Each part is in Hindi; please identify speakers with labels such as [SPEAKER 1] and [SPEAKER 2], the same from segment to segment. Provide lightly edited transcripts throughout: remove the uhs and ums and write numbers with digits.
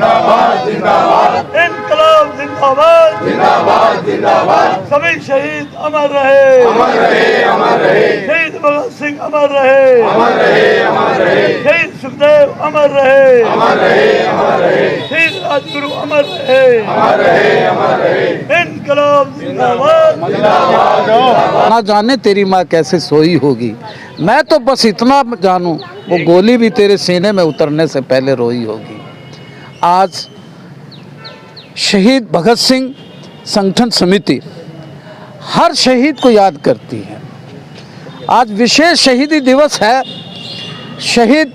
[SPEAKER 1] जिंदाबाद जिंदाबाद,
[SPEAKER 2] इनकलाब जिंदाबाद
[SPEAKER 1] जिंदाबाद जिंदाबाद,
[SPEAKER 2] सभी शहीद अमर रहे,
[SPEAKER 1] अमर रहे अमर रहे,
[SPEAKER 2] शहीद भगत सिंह अमर रहे,
[SPEAKER 1] अमर रहे अमर रहे,
[SPEAKER 2] शहीद सुखदेव अमर रहे,
[SPEAKER 1] अमर रहे अमर रहे,
[SPEAKER 2] शहीद राजगुरु अमर रहे,
[SPEAKER 1] अमर रहे अमर रहे,
[SPEAKER 2] इनकलाब जिंदाबाद जिंदाबाद।
[SPEAKER 3] ना जाने तेरी माँ कैसे सोई होगी, मैं तो बस इतना जानूं वो गोली भी तेरे सीने में उतरने से पहले रोई होगी। आज शहीद भगत सिंह संगठन समिति हर शहीद को याद करती है। आज विशेष शहीदी दिवस है। शहीद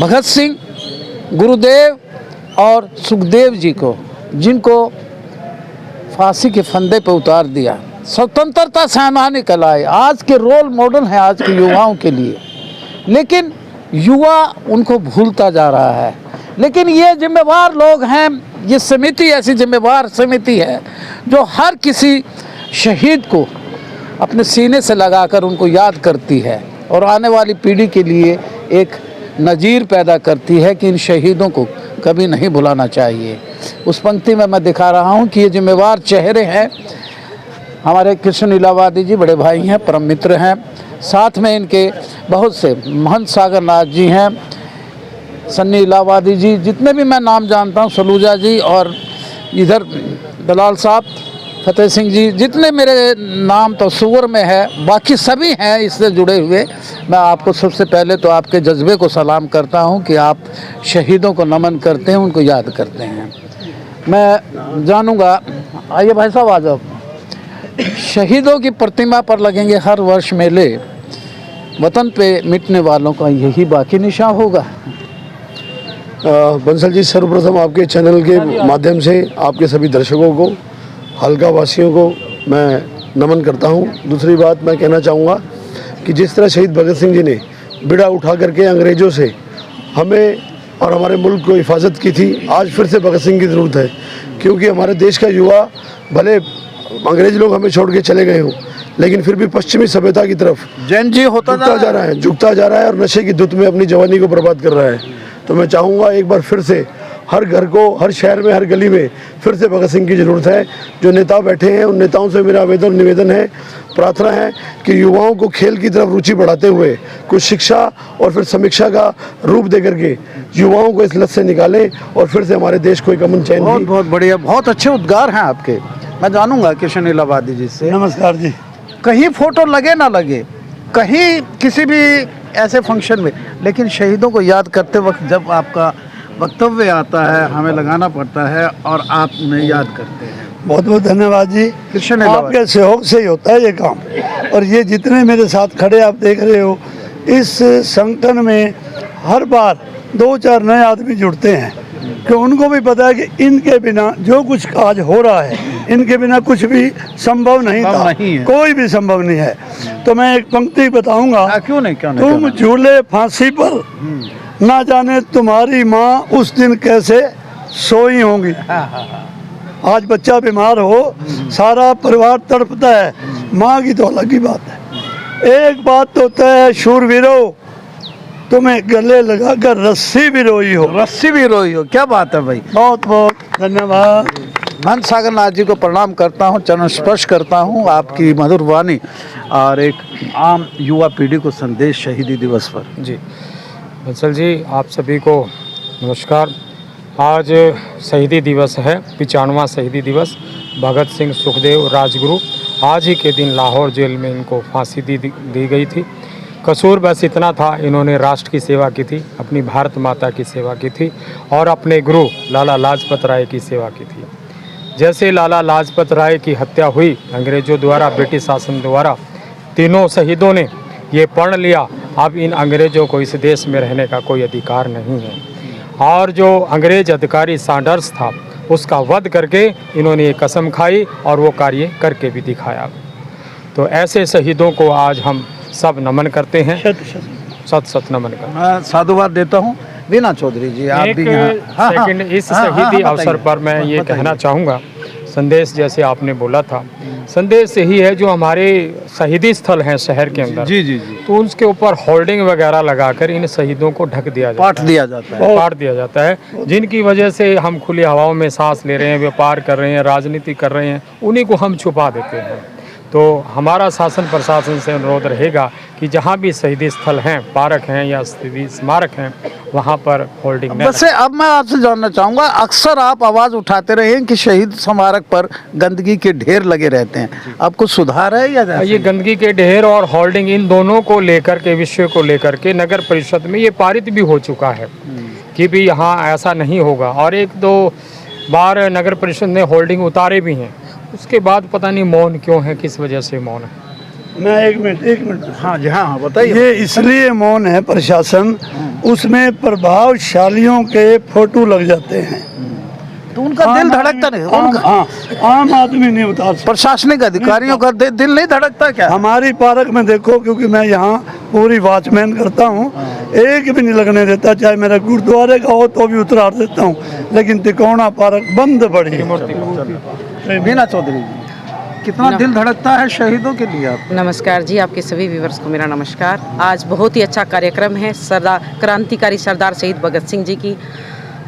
[SPEAKER 3] भगत सिंह, गुरुदेव और सुखदेव जी को, जिनको फांसी के फंदे पर उतार दिया, स्वतंत्रता सेनानी कहलाए, आज के रोल मॉडल हैं आज के युवाओं के लिए। लेकिन युवा उनको भूलता जा रहा है। लेकिन ये जिम्मेवार लोग हैं, ये समिति ऐसी जिम्मेवार समिति है जो हर किसी शहीद को अपने सीने से लगाकर उनको याद करती है और आने वाली पीढ़ी के लिए एक नज़ीर पैदा करती है कि इन शहीदों को कभी नहीं भुलाना चाहिए। उस पंक्ति में मैं दिखा रहा हूँ कि ये जिम्मेवार चेहरे हैं। हमारे कृष्ण इलाहाबादी जी बड़े भाई हैं, परम मित्र हैं। साथ में इनके बहुत से महंत सागर नाथ जी हैं, सन्नी इलाहाबादी जी, जितने भी मैं नाम जानता हूँ, सलूजा जी, और इधर दलाल साहब, फतेह सिंह जी, जितने मेरे नाम तो सुवर में है, बाकी सभी हैं इससे जुड़े हुए। मैं आपको सबसे पहले तो आपके जज्बे को सलाम करता हूँ कि आप शहीदों को नमन करते हैं, उनको याद करते हैं। मैं जानूँगा, आइए भाई साहब आ जाओ। शहीदों की प्रतिमा पर लगेंगे हर वर्ष मेले, वतन पे मिटने वालों का यही बाकी निशान होगा।
[SPEAKER 4] बंसल जी, सर्वप्रथम आपके चैनल के माध्यम से आपके सभी दर्शकों को, हल्का वासियों को मैं नमन करता हूं। दूसरी बात मैं कहना चाहूँगा कि जिस तरह शहीद भगत सिंह जी ने बिड़ा उठा करके अंग्रेज़ों से हमें और हमारे मुल्क को हिफाजत की थी, आज फिर से भगत सिंह की ज़रूरत है। क्योंकि हमारे देश का युवा, भले अंग्रेज लोग हमें छोड़ के चले गए हों, लेकिन फिर भी पश्चिमी सभ्यता की तरफ
[SPEAKER 3] जैन जी
[SPEAKER 4] झुकता जा रहा है और नशे की धुत में अपनी जवानी को बर्बाद कर रहा है। तो मैं चाहूँगा एक बार फिर से हर घर को, हर शहर में, हर गली में फिर से भगत सिंह की ज़रूरत है। जो नेता बैठे हैं उन नेताओं से मेरा निवेदन है, प्रार्थना है कि युवाओं को खेल की तरफ रुचि बढ़ाते हुए कुछ शिक्षा और फिर समीक्षा का रूप दे करके युवाओं को इस लत से निकालें और फिर से हमारे देश को एक अमन चैन
[SPEAKER 3] बहुत बहुत बढ़िया, बहुत अच्छे उद्गार हैं आपके। मैं जानूंगा कृष्ण इलाहाबादी जी से।
[SPEAKER 2] नमस्कार जी।
[SPEAKER 3] कहीं फोटो लगे ना लगे, कहीं किसी भी ऐसे फंक्शन में, लेकिन शहीदों को याद करते वक्त जब आपका वक्तव्य आता है, हमें लगाना पड़ता है और आप उन्हें याद करते हैं।
[SPEAKER 2] बहुत बहुत धन्यवाद जी।
[SPEAKER 3] कृष्ण
[SPEAKER 2] आपके सहयोग से ही होता है ये काम। और ये जितने मेरे साथ खड़े आप देख रहे हो, इस संगठन में हर बार 2-4 नए आदमी जुड़ते हैं कि उनको भी पता है कि इनके बिना जो कुछ आज हो रहा है, इनके बिना कुछ भी संभव नहीं था, कोई भी संभव नहीं है। तो मैं एक पंक्ति बताऊंगा,
[SPEAKER 3] क्यों नहीं,
[SPEAKER 2] तुम झूले फांसी पर, ना जाने तुम्हारी माँ उस दिन कैसे सोई होंगी। आज बच्चा बीमार हो, सारा परिवार तड़पता है, माँ की तो अलग ही बात है। एक बात तो तय है शूरवीरों, तुम्हें गले लगाकर रस्सी भी रोई हो।
[SPEAKER 3] रस्सी भी रोई हो, क्या बात है भाई।
[SPEAKER 2] बहुत बहुत धन्यवाद।
[SPEAKER 3] महंत सागर नाथ जी को प्रणाम करता हूँ, चरण स्पर्श करता हूँ आपकी मधुर वाणी और एक आम युवा पीढ़ी को संदेश शहीदी दिवस पर।
[SPEAKER 5] जी बंसल जी, आप सभी को नमस्कार। आज शहीदी दिवस है, 95वां शहीदी दिवस। भगत सिंह, सुखदेव, राजगुरु, आज ही के दिन लाहौर जेल में इनको फांसी दी गई थी। कसूर बस इतना था, इन्होंने राष्ट्र की सेवा की थी, अपनी भारत माता की सेवा की थी और अपने गुरु लाला लाजपत राय की सेवा की थी। जैसे लाला लाजपत राय की हत्या हुई अंग्रेज़ों द्वारा, ब्रिटिश शासन द्वारा, तीनों शहीदों ने ये पढ़ लिया, अब इन अंग्रेज़ों को इस देश में रहने का कोई अधिकार नहीं है। और जो अंग्रेज अधिकारी सैंडर्स था, उसका वध करके इन्होंने ये कसम खाई और वो कार्य करके भी दिखाया। तो ऐसे शहीदों को आज हम सब नमन करते हैं, सत नमन करते हैं।
[SPEAKER 3] मैं साधुवाद देता हूँ। वीना चौधरी जी, आप भी यहाँ।
[SPEAKER 5] सेकंड इस शहीदी अवसर पर मैं ये कहना चाहूँगा, संदेश जैसे आपने बोला था, संदेश यही है जो हमारे शहीदी स्थल हैं शहर के अंदर,
[SPEAKER 3] जी जी जी,
[SPEAKER 5] तो उसके ऊपर होल्डिंग वगैरह लगाकर इन शहीदों को ढक दिया जाता
[SPEAKER 3] पाठ दिया जाता है।
[SPEAKER 5] पाट दिया जाता है, जिनकी वजह से हम खुली हवाओं में सांस ले रहे हैं, व्यापार कर रहे हैं, राजनीति कर रहे हैं, उन्हीं को हम छुपा देते हैं। तो हमारा शासन प्रशासन से अनुरोध रहेगा कि जहाँ भी शहीदी स्थल हैं, पार्क हैं या शहीदी स्मारक हैं, वहाँ पर होल्डिंग न
[SPEAKER 3] वैसे अब मैं आपसे जानना चाहूँगा, अक्सर आप आवाज़ उठाते रहे हैं कि शहीद स्मारक पर गंदगी के ढेर लगे रहते हैं, अब कुछ सुधार है या
[SPEAKER 5] लगाएं। ये गंदगी के ढेर और होल्डिंग इन दोनों को लेकर के, विषय को लेकर के नगर परिषद में ये पारित भी हो चुका है कि भी यहाँ ऐसा नहीं होगा, और 1-2 बार नगर परिषद ने होल्डिंग उतारे भी हैं। उसके बाद पता नहीं मौन क्यों है, किस वजह से मौन है।
[SPEAKER 2] मैं एक मिनट
[SPEAKER 3] हाँ जी, हाँ बताइए।
[SPEAKER 2] ये इसलिए मौन है प्रशासन, उसमें प्रभावशालियों के फोटो लग जाते हैं,
[SPEAKER 3] तो उनका दिल धड़कता नहीं, उनका
[SPEAKER 2] आम आदमी नहीं उतार सकता।
[SPEAKER 3] प्रशासनिक अधिकारियों का दिल नहीं धड़कता क्या?
[SPEAKER 2] हमारी पार्क में देखो, क्योंकि मैं यहाँ पूरी वॉचमैन करता हूँ, एक भी नहीं लगने देता, चाहे मेरा गुरुद्वारे का हो तो भी उतार देता हूँ, लेकिन तिकोना पार्क बंद पड़ी है।
[SPEAKER 3] मीना चौधरी जी, कितना दिल धड़कता है शहीदों के लिए आप?
[SPEAKER 6] नमस्कार जी, आपके सभी व्यूवर्स को मेरा नमस्कार। आज बहुत ही अच्छा कार्यक्रम है, क्रांतिकारी सरदार शहीद भगत सिंह जी की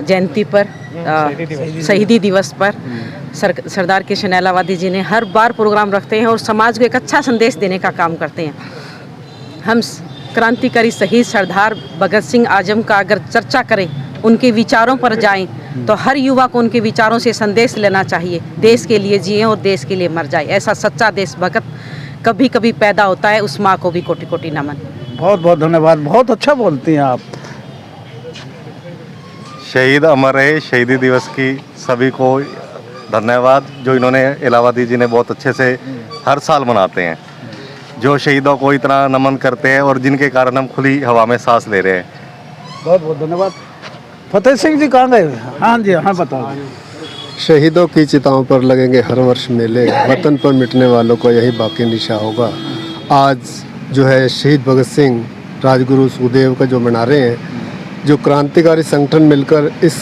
[SPEAKER 6] जयंती पर, शहीदी दिवस पर सरदार कृष्ण एलाहाबादी जी ने हर बार प्रोग्राम रखते हैं और समाज को एक अच्छा संदेश देने का काम करते हैं। हम क्रांतिकारी शहीद सरदार भगत सिंह आजम का अगर चर्चा करें, उनके विचारों पर जाएं, तो हर युवा को उनके विचारों से संदेश लेना चाहिए, देश के लिए जिए और देश के लिए मर जाए। ऐसा सच्चा देशभक्त कभी कभी पैदा होता है, उस माँ को भी कोटि कोटि नमन।
[SPEAKER 3] बहुत बहुत धन्यवाद, बहुत अच्छा बोलती हैं आप।
[SPEAKER 7] शहीद अमर रहे, शहीदी दिवस की सभी को धन्यवाद, जो इन्होंने इलाहाबादी जी ने बहुत अच्छे से हर साल मनाते हैं, जो शहीदों को इतना नमन करते हैं और जिनके कारण हम खुली हवा में सांस ले रहे हैं।
[SPEAKER 3] बहुत बहुत धन्यवाद। फतेह सिंह जी कहाँ गए? हाँ जी, हाँ बताओ।
[SPEAKER 8] शहीदों की चिताओं पर लगेंगे हर वर्ष मेले, वतन पर मिटने वालों को यही बाकी निशा होगा। आज जो है शहीद भगत सिंह राजगुरु सुखदेव का जो मना रहे हैं, जो क्रांतिकारी संगठन मिलकर इस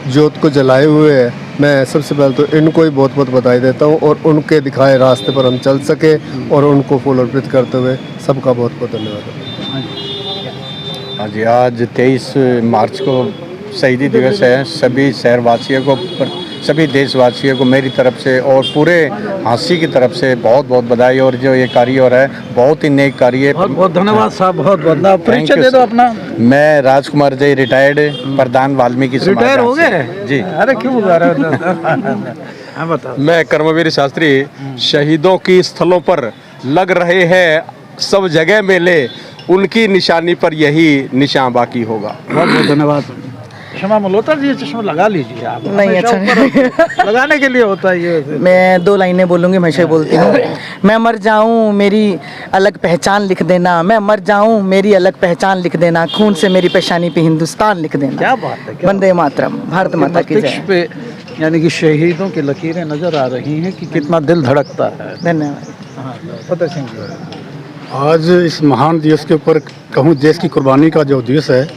[SPEAKER 8] ज्योत को जलाए हुए है, मैं सबसे पहले तो इनको ही बहुत बहुत बधाई देता हूँ, और उनके दिखाए रास्ते पर हम चल सके और उनको फूल अर्पित करते हुए सबका बहुत बहुत धन्यवाद।
[SPEAKER 9] हाँ जी, आज 23 मार्च को शहीदी दिवस है। सभी शहरवासियों को, सभी देशवासियों को मेरी तरफ से और पूरे हाँसी की तरफ से बहुत बहुत बधाई। और जो ये कार्य हो रहा है बहुत ही नेक कार्य है।
[SPEAKER 3] बहुत बहुत धन्यवाद साहब, बहुत बहुत। परिचय दे दो अपना।
[SPEAKER 9] मैं राजकुमार जय, रिटायर्ड प्रधान वाल्मीकि समाज।
[SPEAKER 3] रिटायर हो गए
[SPEAKER 9] जी?
[SPEAKER 3] अरे क्यों बुला रहे हो? हाँ बताओ।
[SPEAKER 10] मैं कर्मवीर शास्त्री, शहीदों की स्थलों पर लग रहे हैं सब जगह मेले, उनकी निशानी पर यही निशान बाकी होगा।
[SPEAKER 3] बहुत बहुत धन्यवाद। क्षमा मल्होत्रा जी, चश्मा लगा लीजिए आप।
[SPEAKER 11] नहीं, अच्छा
[SPEAKER 3] नहीं लगाने के लिए होता है ये।
[SPEAKER 11] मैं 2 लाइनें बोलूँगी, हमेशा बोलती हूँ। मैं मर जाऊँ मेरी अलग पहचान लिख देना, मैं मर जाऊँ मेरी अलग पहचान लिख देना, खून से मेरी पेशानी पे हिंदुस्तान लिख देना।
[SPEAKER 3] क्या बात है।
[SPEAKER 11] वंदे मातरम, भारत माता की जय।
[SPEAKER 3] पे यानी कि शहीदों की लकीरें नजर आ रही हैं कि कितना दिल धड़कता है।
[SPEAKER 11] धन्यवाद।
[SPEAKER 3] फतेह सिंह जी,
[SPEAKER 12] आज इस महान दिवस के ऊपर कहूँ, देश की कुर्बानी का जो दिवस है,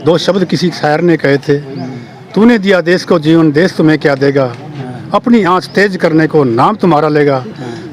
[SPEAKER 12] 2 शब्द किसी शायर ने कहे थे, तूने दिया देश को जीवन, देश तुम्हें क्या देगा, अपनी आँच तेज करने को नाम तुम्हारा लेगा।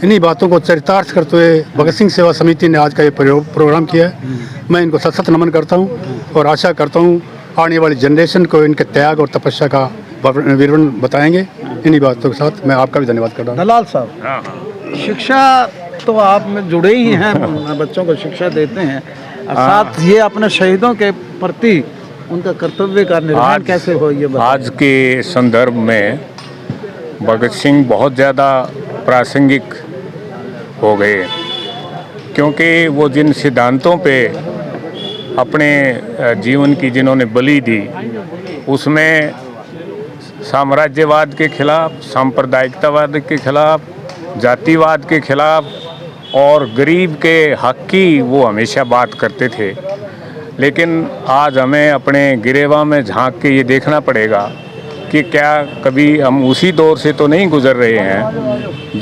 [SPEAKER 12] इन्हीं बातों को चरितार्थ करते हुए भगत सिंह सेवा समिति ने आज का ये प्रोग्राम किया है। मैं इनको सत नमन करता हूँ और आशा करता हूँ आने वाली जनरेशन को इनके त्याग और तपस्या का विवरण बताएंगे। इन्हीं बातों के साथ मैं आपका भी धन्यवाद करता हूँ।
[SPEAKER 3] दलाल साहब, शिक्षा तो आप में जुड़े ही हैं, बच्चों को शिक्षा देते हैं, साथ ये अपने शहीदों के प्रति उनका कर्तव्य का निर्वहन कैसे हो, ये बताइए।
[SPEAKER 13] आज के संदर्भ में भगत सिंह बहुत ज़्यादा प्रासंगिक हो गए, क्योंकि वो जिन सिद्धांतों पे अपने जीवन की जिन्होंने बलि दी, उसमें साम्राज्यवाद के खिलाफ, सांप्रदायिकतावाद के खिलाफ, जातिवाद के खिलाफ और गरीब के हक की वो हमेशा बात करते थे। लेकिन आज हमें अपने गिरेवा में झांक के ये देखना पड़ेगा कि क्या कभी हम उसी दौर से तो नहीं गुजर रहे हैं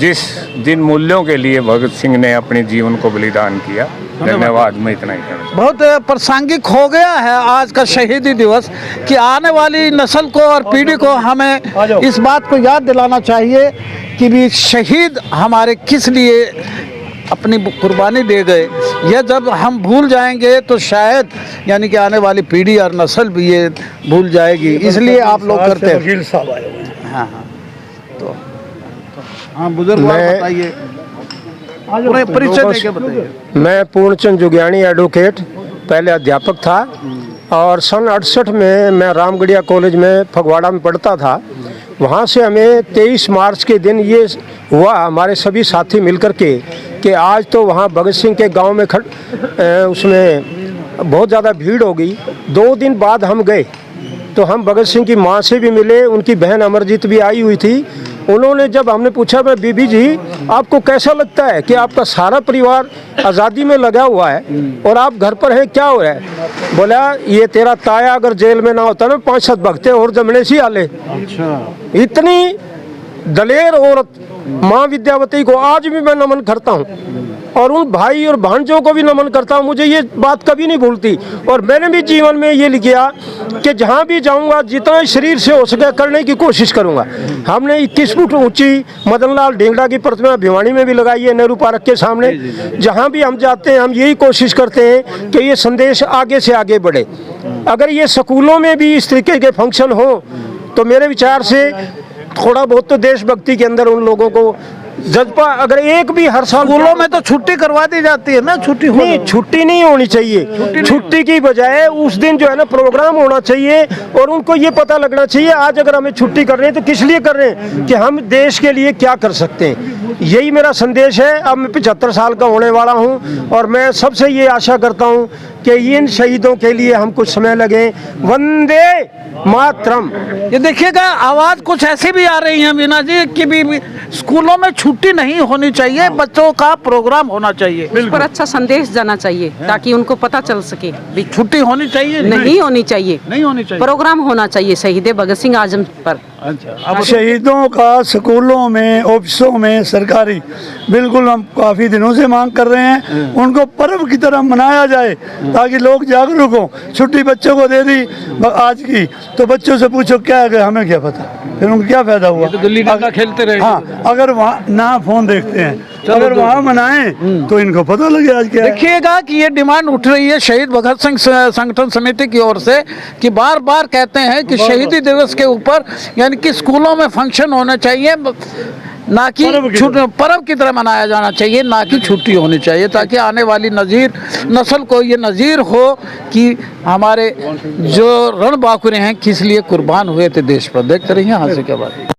[SPEAKER 13] जिन मूल्यों के लिए भगत सिंह ने अपने जीवन को बलिदान किया। धन्यवाद। मैं इतना ही कहना।
[SPEAKER 3] बहुत प्रासंगिक हो गया है आज का शहीदी दिवस कि आने वाली नस्ल को और पीढ़ी को हमें इस बात को याद दिलाना चाहिए कि भी शहीद हमारे किस लिए अपनी कुर्बानी दे गए। यह जब हम भूल जाएंगे तो शायद यानी कि आने वाली पीढ़ी और नस्ल भी ये भूल जाएगी, इसलिए आप लोग करते हैं।
[SPEAKER 2] वकील साहब आए हुए हैं।
[SPEAKER 3] हाँ हाँ, तो हाँ बुजुर्ग बताइए, परिचय देके बताइए।
[SPEAKER 14] मैं पूर्णचंद जुगियानी एडवोकेट, पहले अध्यापक था और सन 68 में मैं रामगढ़िया कॉलेज में फगवाड़ा में पढ़ता था। वहाँ से हमें 23 मार्च के दिन ये हुआ हमारे सभी साथी मिलकर के कि आज तो वहाँ भगत सिंह के गांव में उसमें बहुत ज़्यादा भीड़ हो गई। 2 दिन बाद हम गए तो हम भगत सिंह की माँ से भी मिले, उनकी बहन अमरजीत भी आई हुई थी। उन्होंने जब हमने पूछा मैं बीबी जी आपको कैसा लगता है कि आपका सारा परिवार आज़ादी में लगा हुआ है और आप घर पर हैं, क्या हो रहा है? बोला ये तेरा ताया अगर जेल में ना होता ना 5-7 भगते और जमने सी आले। अच्छा। इतनी दलेर औरत माँ विद्यावती को आज भी मैं नमन करता हूँ और उन भाई और भांजों को भी नमन करता हूँ। मुझे ये बात कभी नहीं भूलती और मैंने भी जीवन में ये लिखा कि जहाँ भी जाऊँगा जितना शरीर से हो सके करने की कोशिश करूँगा। हमने 21 फुट ऊंची मदन लाल ढेंगड़ा की प्रतिमा भिवानी में भी लगाई है, नेहरू पार्क के सामने। जहाँ भी हम जाते हैं हम यही कोशिश करते हैं कि ये संदेश आगे से आगे बढ़े। अगर ये स्कूलों में भी इस तरीके के फंक्शन हो तो मेरे विचार से थोड़ा बहुत तो देशभक्ति के अंदर उन लोगों को जज्बा, अगर एक भी हर साल
[SPEAKER 3] स्कूलों में तो छुट्टी करवा दी जाती है ना,
[SPEAKER 14] छुट्टी नहीं होनी चाहिए। छुट्टी की बजाय उस दिन जो है ना प्रोग्राम होना चाहिए और उनको ये पता लगना चाहिए आज अगर हमें छुट्टी कर रहे हैं तो किस लिए कर रहे हैं कि हम देश के लिए क्या कर सकते हैं। यही मेरा संदेश है। अब मैं 75 साल का होने वाला हूँ और मैं सबसे ये आशा करता हूँ कि इन शहीदों के लिए हम कुछ समय लगे। वंदे मातरम।
[SPEAKER 3] ये देखिएगा आवाज कुछ ऐसी भी आ रही है मीना जी कि भी स्कूलों में छुट्टी नहीं होनी चाहिए, बच्चों का प्रोग्राम होना चाहिए,
[SPEAKER 6] उस पर अच्छा संदेश जाना चाहिए ताकि उनको पता चल सके।
[SPEAKER 3] छुट्टी होनी चाहिए
[SPEAKER 6] नहीं होनी चाहिए,
[SPEAKER 3] नहीं होनी चाहिए,
[SPEAKER 6] प्रोग्राम होना चाहिए शहीद भगत सिंह आजम पर।
[SPEAKER 3] अच्छा,
[SPEAKER 2] अब शहीदों का स्कूलों में ऑफिसों में सरकारी बिल्कुल हम काफ़ी दिनों से मांग कर रहे हैं उनको पर्व की तरह मनाया जाए ताकि लोग जागरूक हों। छुट्टी बच्चों को दे दी आज की तो बच्चों से पूछो क्या है, हमें क्या पता, फिर उनको क्या फायदा हुआ।
[SPEAKER 3] तो गिल्ली डंडा खेलते रहे।
[SPEAKER 2] हाँ, अगर वहाँ ना फोन देखते हैं अगर वहाँ मनाएं तो इनको पता लगे आज क्या।
[SPEAKER 3] देखिएगा कि ये डिमांड उठ रही है शहीद भगत सिंह संगठन समिति की ओर से कि बार बार कहते हैं कि शहीदी दिवस के ऊपर यानी कि स्कूलों में फंक्शन होना चाहिए, ना कि पर्व की तरह मनाया जाना चाहिए, ना कि छुट्टी होनी चाहिए ताकि आने वाली नस्ल को ये नज़ीर हो कि हमारे जो रणबांकुरे हैं किस लिए कुर्बान हुए थे देश पर। देखते रहिए हाथ से क्या बात।